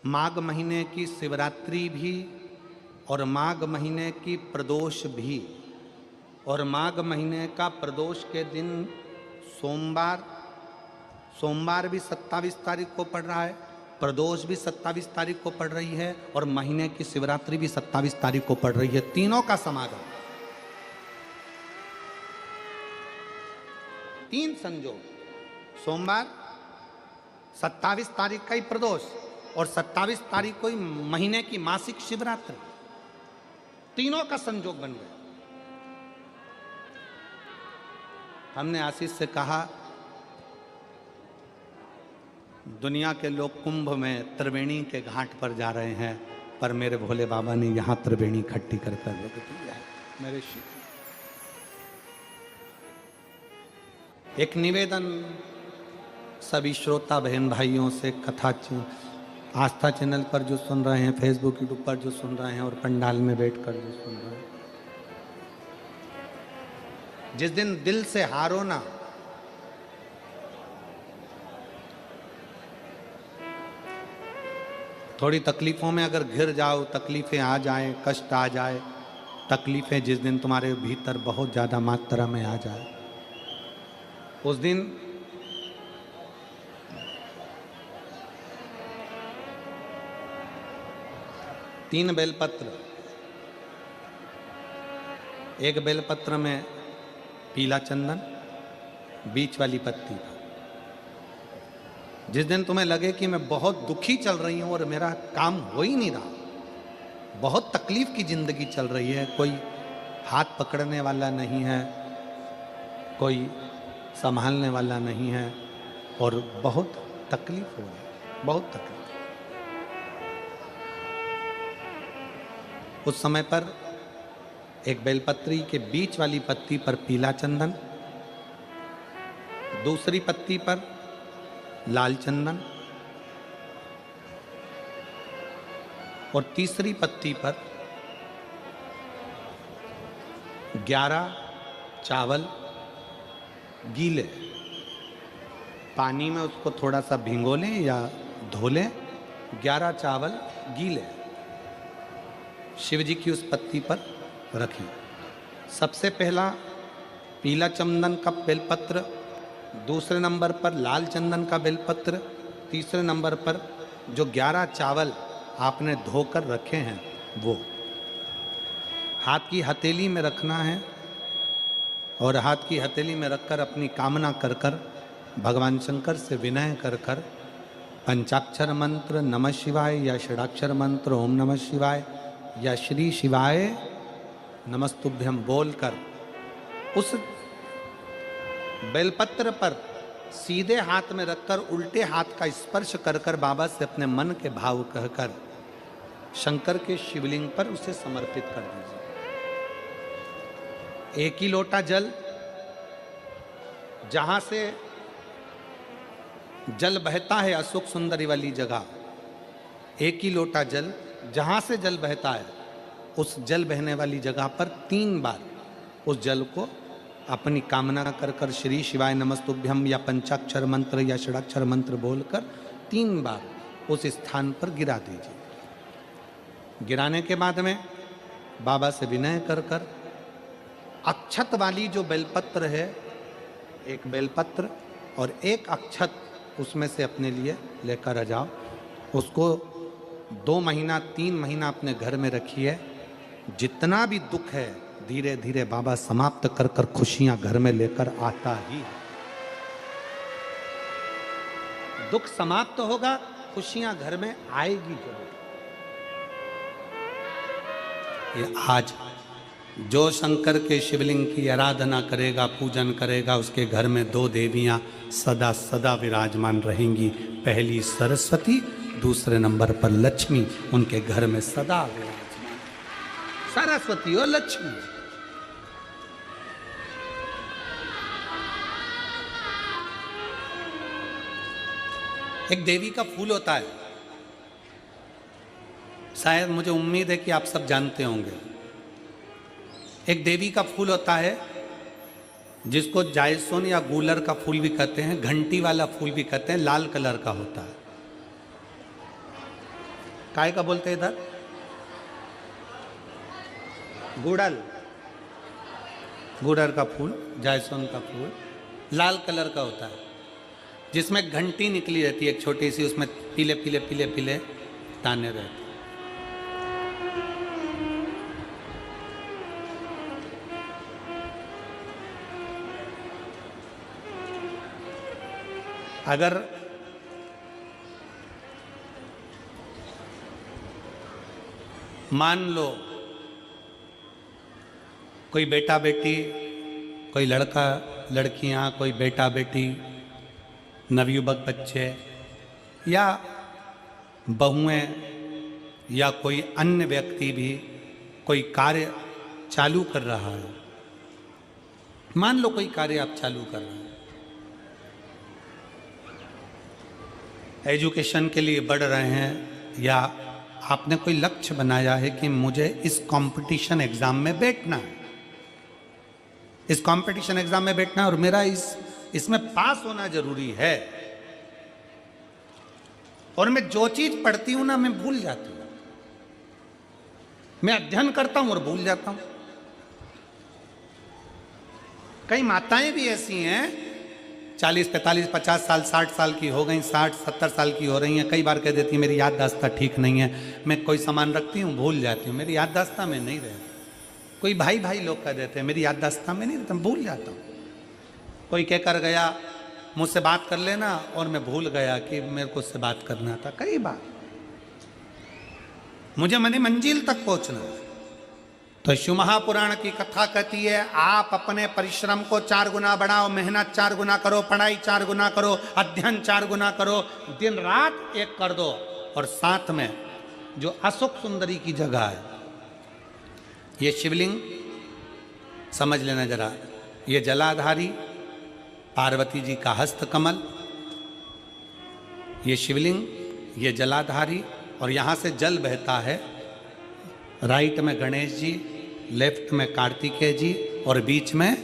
माघ महीने की शिवरात्रि भी और माघ महीने की प्रदोष भी, और माघ महीने का प्रदोष के दिन सोमवार भी 27 तारीख को पड़ रहा है, प्रदोष भी 27 तारीख को पड़ रही है, और महीने की शिवरात्रि भी 27 तारीख को पड़ रही है। तीनों का समागम, तीन संजोग, सोमवार 27 तारीख का ही प्रदोष और 27 तारीख को ही महीने की मासिक शिवरात्रि, तीनों का संजोग बन गया। हमने आशीष से कहा दुनिया के लोग कुंभ में त्रिवेणी के घाट पर जा रहे हैं, पर मेरे भोले बाबा ने यहां त्रिवेणी इकट्ठी कर कर रख दी है। मेरे शिव, एक निवेदन सभी श्रोता बहन भाइयों से, कथा आस्था चैनल पर जो सुन रहे हैं, फेसबुक यूट्यूब पर जो सुन रहे हैं, और पंडाल में बैठकर जो सुन रहे हैं, जिस दिन दिल से हारो ना, थोड़ी तकलीफों में अगर घिर जाओ, तकलीफें आ जाए, कष्ट आ जाए, तकलीफें जिस दिन तुम्हारे भीतर बहुत ज़्यादा मात्रा में आ जाए, उस दिन तीन बेलपत्र, एक बेलपत्र में पीला चंदन, बीच वाली पत्ती। जिस दिन तुम्हें लगे कि मैं बहुत दुखी चल रही हूं और मेरा काम हो ही नहीं रहा, बहुत तकलीफ की जिंदगी चल रही है, कोई हाथ पकड़ने वाला नहीं है, कोई संभालने वाला नहीं है, और बहुत तकलीफ हो रही है, बहुत तकलीफ। उस समय पर एक बेलपत्री के बीच वाली पत्ती पर पीला चंदन, दूसरी पत्ती पर लाल चंदन, और तीसरी पत्ती पर 11 चावल गीले, पानी में उसको थोड़ा सा भिगो लें या धो लें, 11 चावल गीले शिव जी की उस पत्ती पर रखें। सबसे पहला पीला चंदन का बेलपत्र, दूसरे नंबर पर लाल चंदन का बेलपत्र, तीसरे नंबर पर जो 11 चावल आपने धोकर रखे हैं वो हाथ की हथेली में रखना है, और हाथ की हथेली में रखकर अपनी कामना कर कर भगवान शंकर से विनय कर कर पंचाक्षर मंत्र नमः शिवाय या षडाक्षर मंत्र ओम नमः शिवाय या श्री शिवाय नमस्तुभ्यम बोलकर उस बेलपत्र पर सीधे हाथ में रखकर उल्टे हाथ का स्पर्श कर कर बाबा से अपने मन के भाव कहकर शंकर के शिवलिंग पर उसे समर्पित कर दीजिए। एक ही लोटा जल, जहां से जल बहता है अशोक सुंदरी वाली जगह, एक ही लोटा जल, जहां से जल बहता है उस जल बहने वाली जगह पर 3 बार उस जल को अपनी कामना कर कर श्री शिवाय नमस्तुभ्यम या पंचाक्षर मंत्र या षडाक्षर मंत्र बोलकर 3 बार उस स्थान पर गिरा दीजिए। गिराने के बाद में बाबा से विनय कर कर अक्षत वाली जो बेलपत्र है, एक बेलपत्र और एक अक्षत उसमें से अपने लिए लेकर आ जाओ। उसको 2 महीना 3 महीना अपने घर में रखिए। जितना भी दुख है धीरे धीरे बाबा समाप्त कर कर खुशियां घर में लेकर आता ही। दुख समाप्त होगा, खुशियां घर में आएगी जरूर। ये आज जो शंकर के शिवलिंग की आराधना करेगा, पूजन करेगा, उसके घर में 2 देवियां सदा सदा विराजमान रहेंगी। पहली सरस्वती, दूसरे नंबर पर लक्ष्मी उनके घर में सदा विराजमान। सरस्वती और लक्ष्मी। एक देवी का फूल होता है, शायद मुझे उम्मीद है कि आप सब जानते होंगे। एक देवी का फूल होता है जिसको जायसोन या गूलर का फूल भी कहते हैं, घंटी वाला फूल भी कहते हैं, लाल कलर का होता है। काय का बोलते हैं इधर? गुड़ल, गुड़र का फूल, जायसवान का फूल लाल कलर का होता है, जिसमें घंटी निकली रहती है एक छोटी सी, उसमें पीले पीले पीले पीले दाने रहते हैं। अगर मान लो कोई बेटा बेटी, कोई लड़का लड़कियां, कोई बेटा बेटी, नवयुवक बच्चे या बहुएं या कोई अन्य व्यक्ति भी कोई कार्य चालू कर रहा है, मान लो कोई कार्य आप चालू कर रहे हैं, एजुकेशन के लिए बढ़ रहे हैं, या आपने कोई लक्ष्य बनाया है कि मुझे इस कंपटीशन एग्जाम में बैठना है, इस कंपटीशन एग्जाम में बैठना है और मेरा इसमें पास होना जरूरी है, और मैं जो चीज पढ़ती हूं ना मैं भूल जाती हूं, मैं अध्ययन करता हूं और भूल जाता हूं। कई माताएं भी ऐसी हैं 40, 45, 50 साल, 60 साल की हो गई, 60, 70 साल की हो रही हैं, कई बार कह देती हैं मेरी याददाश्त ठीक नहीं है, मैं कोई सामान रखती हूँ भूल जाती हूँ, मेरी याददाश्त में नहीं रहती। कोई भाई भाई लोग कह देते हैं मेरी याददाश्त में नहीं रहता, भूल जाता हूँ। कोई कह कर गया मुझसे बात कर लेना और मैं भूल गया कि मेरे को उससे बात करना था। कई बार मुझे मनी मंजिल तक पहुंचना है। तो शिव महापुराण की कथा कहती है आप अपने परिश्रम को 4 गुना बढ़ाओ, मेहनत 4 गुना करो, पढ़ाई 4 गुना करो, अध्ययन 4 गुना करो, दिन रात एक कर दो। और साथ में जो अशोक सुंदरी की जगह है, ये शिवलिंग समझ लेना जरा, ये जलाधारी पार्वती जी का हस्त कमल, ये शिवलिंग, ये जलाधारी, और यहाँ से जल बहता है। राइट में गणेश जी, लेफ्ट में कार्तिकेय जी, और बीच में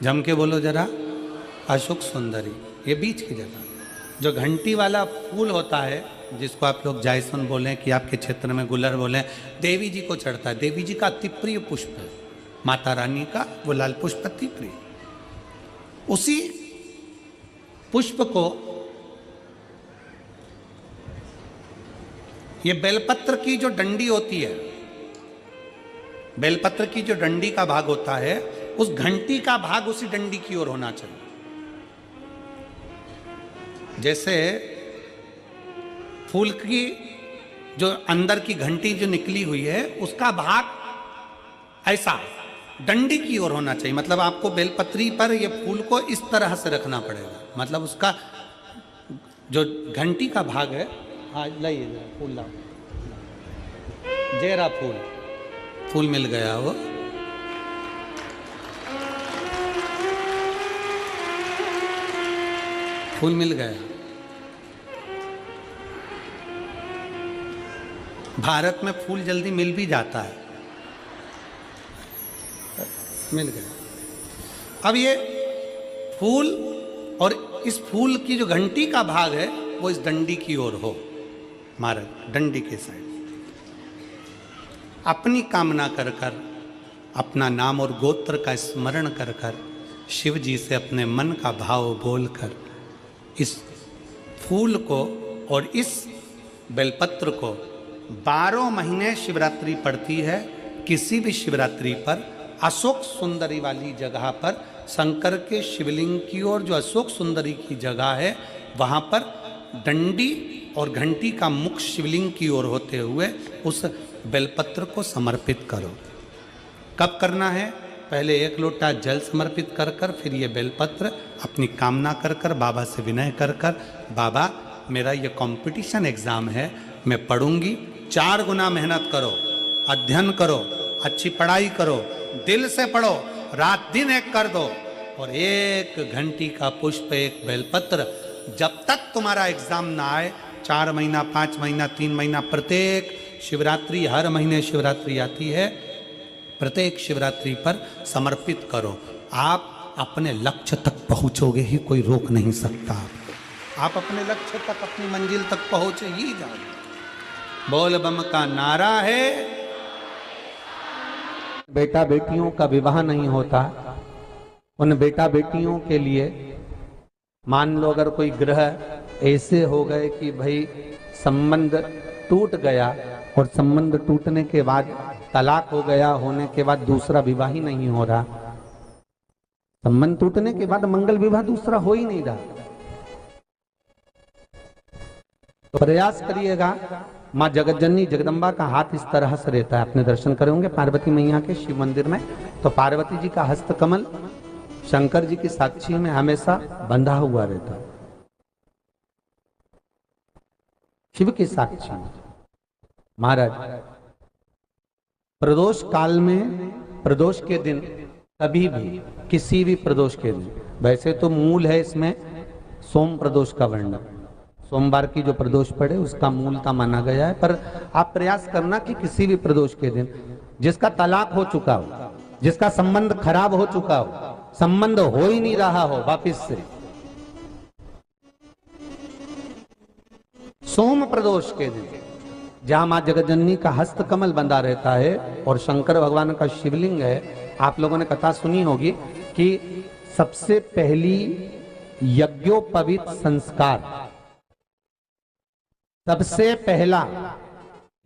जम के बोलो जरा अशोक सुंदरी। ये बीच की जगह जो घंटी वाला फूल होता है, जिसको आप लोग जायसवान बोलें कि आपके क्षेत्र में गुलर बोलें, देवी जी को चढ़ता है। देवी जी का अति प्रिय पुष्प है, माता रानी का वो लाल पुष्प अति प्रिय। उसी पुष्प को ये बेलपत्र की जो डंडी होती है, बेलपत्र की जो डंडी का भाग होता है, उस घंटी का भाग उसी डंडी की ओर होना चाहिए। जैसे फूल की जो अंदर की घंटी जो निकली हुई है, उसका भाग ऐसा डंडी की ओर होना चाहिए। मतलब आपको बेलपत्री पर ये फूल को इस तरह से रखना पड़ेगा। मतलब उसका जो घंटी का भाग है, हाँ लाइए फूल लाओ, जेरा फूल मिल गया वो। फूल मिल गया। भारत में फूल जल्दी मिल भी जाता है, मिल गया। अब ये फूल और इस फूल की जो घंटी का भाग है वो इस डंडी की ओर हो, मारा डंडी के साइड। अपनी कामना कर कर, अपना नाम और गोत्र का स्मरण कर कर, शिव जी से अपने मन का भाव बोलकर इस फूल को और इस बेलपत्र को 12 महीने शिवरात्रि पड़ती है। किसी भी शिवरात्रि पर अशोक सुंदरी वाली जगह पर, शंकर के शिवलिंग की ओर जो अशोक सुंदरी की जगह है, वहाँ पर डंडी और घंटी का मुख शिवलिंग की ओर होते हुए उस बेलपत्र को समर्पित करो। कब करना है? पहले 1 लोटा जल समर्पित कर कर, फिर ये बेलपत्र अपनी कामना कर कर, बाबा से विनय कर कर, बाबा मेरा ये कंपटीशन एग्ज़ाम है, मैं पढ़ूंगी, 4 गुना मेहनत करो, अध्ययन करो, अच्छी पढ़ाई करो, दिल से पढ़ो, रात दिन एक कर दो, और 1 घंटी का पुष्प, 1 बेलपत्र, जब तक तुम्हारा एग्जाम ना आए, 4 महीना, 5 महीना, 3 महीना, प्रत्येक शिवरात्रि, हर महीने शिवरात्रि आती है, प्रत्येक शिवरात्रि पर समर्पित करो। आप अपने लक्ष्य तक पहुंचोगे ही, कोई रोक नहीं सकता आपको। आप अपने लक्ष्य तक, अपनी मंजिल तक पहुंचे ही जाओगे। बोल बम का नारा है। बेटा बेटियों का विवाह नहीं होता, उन बेटा बेटियों के लिए मान लो अगर कोई ग्रह ऐसे हो गए कि भाई संबंध टूट गया और संबंध टूटने के बाद तलाक हो गया, होने के बाद दूसरा विवाह ही नहीं हो रहा, संबंध टूटने के बाद मंगल विवाह दूसरा हो ही नहीं रहा, तो प्रयास करिएगा। माँ जगतजननी जगदम्बा का हाथ इस तरह से रहता है, अपने दर्शन करे होंगे पार्वती मैया के शिव मंदिर में, तो पार्वती जी का हस्त कमल शंकर जी की साक्षी में हमेशा बंधा हुआ रहता है, शिव की साक्षी में। महाराज प्रदोष काल में, प्रदोष के दिन कभी भी, किसी भी प्रदोष के दिन, वैसे तो मूल है इसमें सोम प्रदोष का वर्णन, सोमवार की जो प्रदोष पड़े उसका मूलता माना गया है, पर आप प्रयास करना कि किसी भी प्रदोष के दिन जिसका तलाक हो चुका हो, जिसका संबंध खराब हो चुका हो, संबंध हो ही नहीं रहा हो वापिस से, सोम प्रदोष के दिन जहां मां जगतजननी का हस्त कमल बंधा रहता है और शंकर भगवान का शिवलिंग है। आप लोगों ने कथा सुनी होगी कि सबसे पहली यज्ञोपवीत संस्कार, सबसे पहला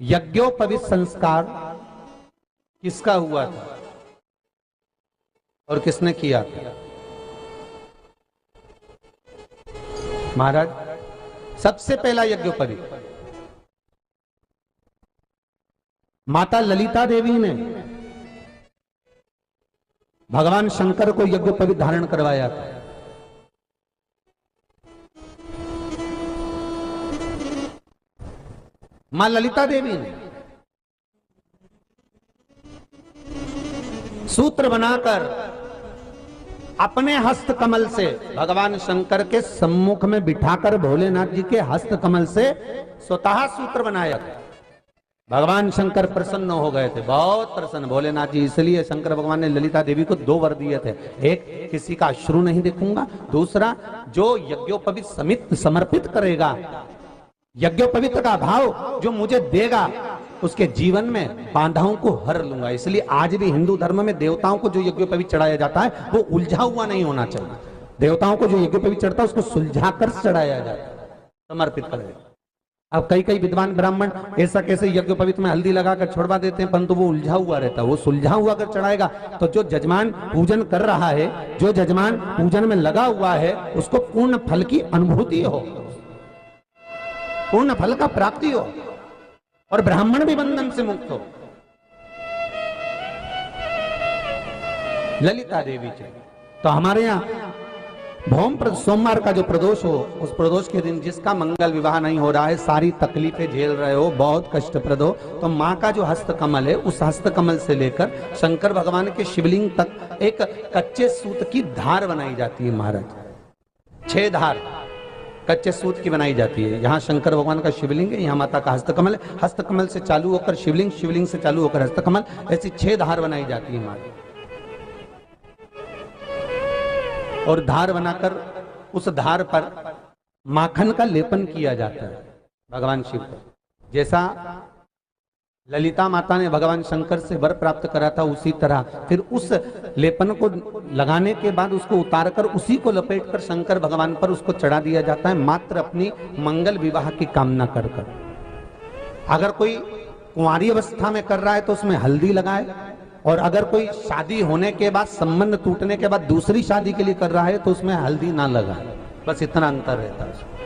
यज्ञोपवीत संस्कार किसका हुआ था और किसने किया था? महाराज सबसे पहला यज्ञोपवीत माता ललिता देवी ने भगवान शंकर को यज्ञोपवीत धारण करवाया था। मां ललिता देवी ने सूत्र बनाकर अपने हस्त कमल से भगवान शंकर के सम्मुख में बिठाकर भोलेनाथ जी के हस्त कमल से स्वतः सूत्र बनाया था। भगवान शंकर प्रसन्न हो गए थे, बहुत प्रसन्न भोलेनाथ जी, इसलिए शंकर भगवान ने ललिता देवी को 2 वर दिए थे, एक किसी का अश्रु नहीं देखूंगा, दूसरा जो यज्ञोपवीत समित समर्पित करेगा, यज्ञोपवीत का भाव जो मुझे देगा उसके जीवन में बाधाओं को हर लूंगा। इसलिए आज भी हिंदू धर्म में देवताओं को जो यज्ञोपवीत चढ़ाया जाता है वो उलझा हुआ नहीं होना चाहिए। देवताओं को जो यज्ञोपवीत चढ़ता है उसको सुलझा कर चढ़ाया जाता है, समर्पित करेगा। अब कई विद्वान ब्राह्मण ऐसा कैसे यज्ञोपवीत में हल्दी लगाकर छोड़वा देते हैं, परंतु वो उलझा हुआ रहता है, वो सुलझा हुआ अगर चढ़ाएगा तो जो जजमान पूजन कर रहा है, जो जजमान पूजन में लगा हुआ है, उसको पूर्ण फल की अनुभूति हो, पूर्ण फल का प्राप्ति हो और ब्राह्मण भी बंधन से मुक्त हो। ललिता देवी चाहिए। तो हमारे यहाँ भौम सोमवार का जो प्रदोष हो, उस प्रदोष के दिन जिसका मंगल विवाह नहीं हो रहा है, सारी तकलीफें झेल रहे हो, बहुत कष्टप्रद हो, तो माँ का जो हस्त कमल है, उस हस्त कमल से लेकर शंकर भगवान के शिवलिंग तक एक कच्चे सूत की धार बनाई जाती है। महाराज 6 धार कच्चे सूत की बनाई जाती है। यहाँ शंकर भगवान का शिवलिंग है, यहाँ माता का हस्तकमल है, हस्तकमल से चालू होकर शिवलिंग, शिवलिंग से चालू होकर हस्तकमल, ऐसी 6 धार बनाई जाती है माता। और धार बनाकर उस धार पर माखन का लेपन किया जाता है भगवान शिव को। जैसा ललिता माता ने भगवान शंकर से वर प्राप्त करा था, उसी तरह फिर उस लेपन को लगाने के बाद उसको उतारकर उसी को लपेटकर शंकर भगवान पर उसको चढ़ा दिया जाता है, मात्र अपनी मंगल विवाह की कामना कर कर। अगर कोई कुंवारी अवस्था में कर रहा है तो उसमें हल्दी लगाए, और अगर कोई शादी होने के बाद, संबंध टूटने के बाद दूसरी शादी के लिए कर रहा है तो उसमें हल्दी ना लगाए, बस इतना अंतर रहता है।